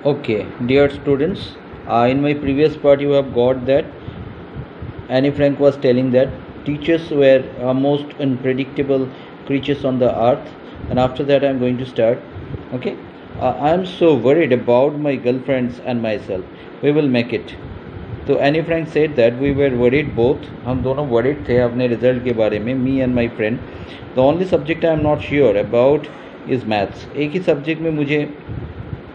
Okay, dear students, in my previous part you have got that Anne Frank was telling that teachers were most unpredictable creatures on the earth, and after that I am going to start. Okay, I am so worried about my girlfriends and myself. We will make it. तो Anne Frank said that we were worried both, हम दोनों worried थे अपने result के बारे में, me and my friend. The only subject I am not sure about is maths. एक ही सब्जेक्ट में मुझे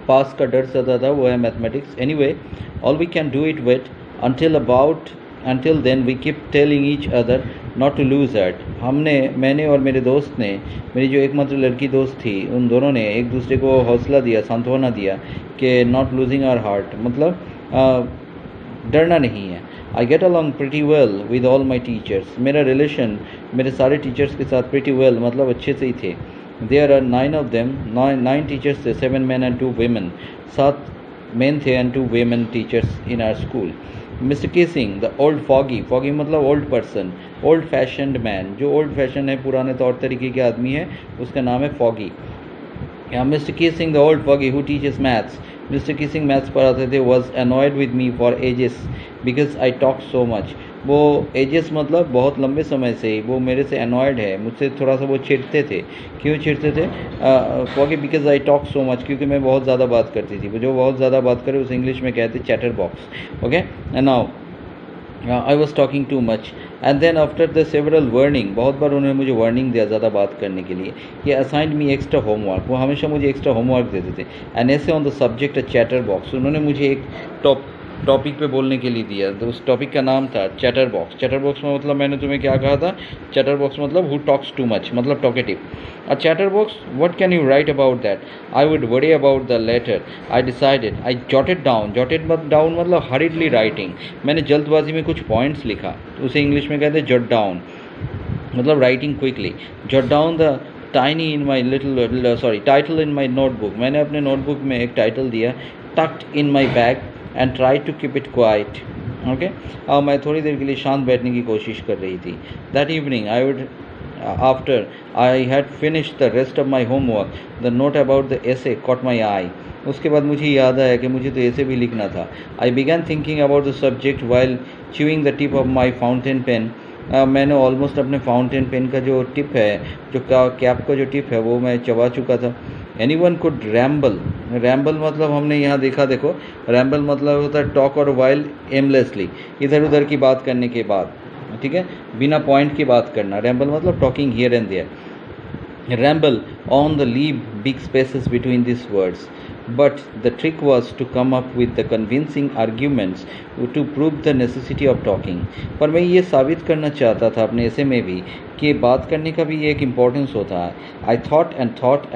पास का डर सता था, वो है mathematics. Anyway all we can do it wait until then we keep telling each other not to lose heart. मैंने और मेरे दोस्त ने, मेरी जो एकमात्र लड़की दोस्त थी, उन दोनों ने एक दूसरे को हौसला दिया, सांत्वना दिया कि नॉट लूजिंग आवर हार्ट, मतलब डरना नहीं है. I get along pretty well with all my teachers. मेरा रिलेशन मेरे सारे टीचर्स के साथ प्रिटी वेल मतलब अच्छे से ही थे. There are 9 of them, 9 teachers थे, 7 men and 2 women. 7 मेन थे and 2 women teachers in our school. Mister Keesing, the old fogey, fogey मतलब old person, old fashioned man, जो ओल्ड फैशन है, पुराने तौर तरीके के आदमी है, उसका नाम है foggy. Mister Keesing the old foggy who teaches maths. Mister casing maths पढ़ाते थे. Was annoyed with me for ages because I talk so much. वो एजेस मतलब बहुत लंबे समय से वो मेरे से अनॉयड है, मुझसे थोड़ा सा वो चिढ़ते थे. क्यों चिढ़ते थे? Foggy because I talk so much, क्योंकि मैं बहुत ज़्यादा बात करती थी. वो जो बहुत ज़्यादा बात करे उसे इंग्लिश में कहते chatterbox. Okay, and now I was talking too much. And then after the several warning, बहुत बार उन्होंने मुझे वार्निंग दिया ज़्यादा बात करने के लिए. ये असाइंड मी एक्स्ट्रा होमवर्क, वो हमेशा मुझे एक्स्ट्रा होमवर्क देते थे. एंड ऐसे on the subject chatter box, उन्होंने मुझे एक टॉपिक पे बोलने के लिए दिया. तो उस टॉपिक का नाम था चैटर बॉक्स. चैटर बॉक्स में मतलब मैंने तुम्हें क्या कहा था? चैटर बॉक्स मतलब हु टॉक्स टू मच, मतलब talkative. A chatterbox, what can you write about that? I would worry about the later. I decided, I jotted down. Down मतलब हरिडली राइटिंग. मैंने जल्दबाजी में कुछ पॉइंट्स लिखा, उसे English में कहते जॉट डाउन, मतलब writing quickly. Jot down the tiny in my title in my notebook. मैंने अपने नोटबुक में एक टाइटल दिया, tucked in my bag and try to keep it quiet. Okay, अब मैं थोड़ी देर के लिए शांत बैठने की कोशिश कर रही थी. That evening after I had finished the rest of my homework, the note about the essay caught my eye. उसके बाद मुझे याद आया कि मुझे तो ऐसे भी लिखना था. I began thinking about the subject while chewing the tip of my fountain pen. मैंने ऑलमोस्ट अपने फाउंटेन पेन का जो टिप है, जो कैप का जो टिप है, वो मैं चबा चुका था. Any one could ramble. Ramble मतलब हमने यहाँ देखा, देखो रैम्बल मतलब होता है टॉक और वाइल एमलेसली, इधर उधर की बात करने के बाद, ठीक है, बिना पॉइंट की बात करना. रैम्बल मतलब talking here and there. Ramble on the leave big spaces between these words. But the trick was to come up with the convincing arguments to prove the necessity of talking. पर मैं ये साबित करना चाहता था अपने ऐसे में भी कि बात करने का भी एक इम्पोर्टेंस होता है. I thought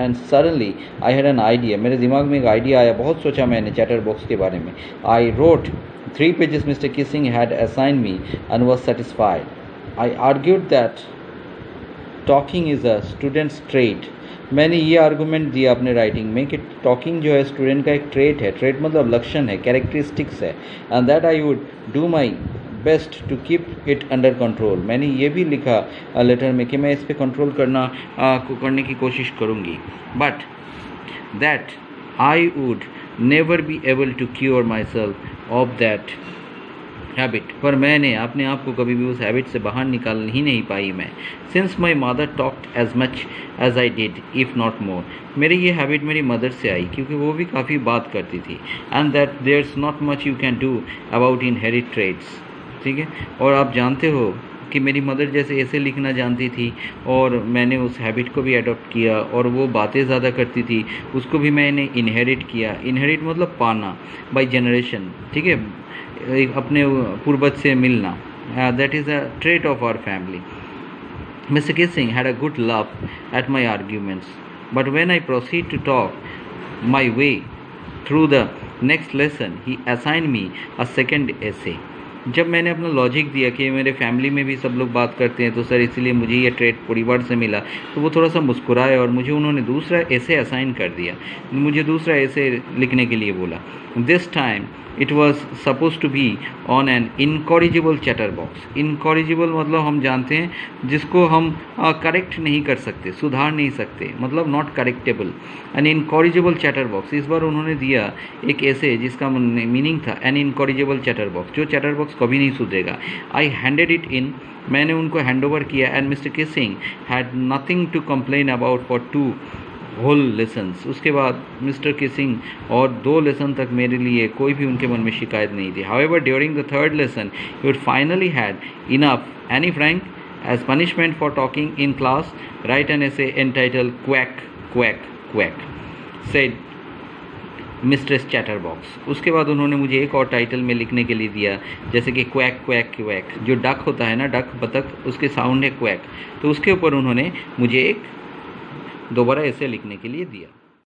and suddenly I had an idea. मेरे दिमाग में एक आइडिया आया, बहुत सोचा मैंने चैटर बॉक्स के बारे में. I wrote 3 pages Mr. Kissing had assigned me and was satisfied. I argued that talking is a students trait. मैंने ये आर्गूमेंट दिया अपने राइटिंग में कि टॉकिंग जो है स्टूडेंट का एक ट्रेट है. ट्रेट मतलब लक्षण है, कैरेक्टरिस्टिक्स है. And that I would do my best to keep it under control. मैंने ये भी लिखा लेटर में कि मैं इस पर कंट्रोल करने की कोशिश करूँगी. But that I would never be able to cure myself of that habit. पर मैंने अपने आप को कभी भी उस हैबिट से बाहर निकाल ही नहीं पाई मैं. Since my mother talked as much as I did if not more. मेरी ये हैबिट मेरी मदर से आई, क्योंकि वो भी काफ़ी बात करती थी. And that there is not much you can do about inherited traits. ठीक है, और आप जानते हो कि मेरी मदर जैसे ऐसे लिखना जानती थी और मैंने उस हैबिट को भी अडॉप्ट किया, और वो बातें ज़्यादा करती थी, उसको भी मैंने इनहेरिट किया. इनहेरिट मतलब पाना, बाई जनरेशन, ठीक है, अपने पूर्वज से मिलना. That is a trait of our family. Mister Keesing had a good laugh at my arguments, but when I proceed to talk my way through the next lesson, he assigned me a second essay. जब मैंने अपना logic दिया कि मेरे family में भी सब लोग बात करते हैं तो सर इसलिए मुझे ये ट्रेड परिवार से मिला, तो वो थोड़ा सा मुस्कुराए और मुझे उन्होंने दूसरा ऐसे असाइन कर दिया, मुझे दूसरा ऐसे लिखने के लिए बोला। This time it was supposed to be on an incorrigible chatterbox. Incorrigible मतलब हम जानते हैं जिसको हम करेक्ट नहीं कर सकते, सुधार नहीं सकते, मतलब not correctable, an incorrigible chatterbox. इस बार उन्होंने दिया एक ऐसे जिसका मीनिंग था एन इनकॉरिजिबल चैटर बॉक्स, जो चैटर बॉक्स कभी नहीं सुधरेगा। आई हैंडेड इट इन, मैंने उनको हैंड ओवर किया, and mister Keesing had nothing to complain about for 2 whole lessons. उसके बाद मिस्टर किसिंग और 2 लेसन तक मेरे लिए कोई भी उनके मन में शिकायत नहीं थी। However during the 3rd lesson he would finally had enough. Anne Frank, as punishment for talking in class, write an essay entitled quack quack quack, said mistress chatterbox. उसके बाद उन्होंने मुझे एक और टाइटल में लिखने के लिए दिया, जैसे कि क्वैक क्वैक क्वैक, जो डक होता है ना, डक बतख, उसके साउंड है क्वैक, तो उसके ऊपर उन्होंने मुझे एक दोबारा ऐसे लिखने के लिए दिया।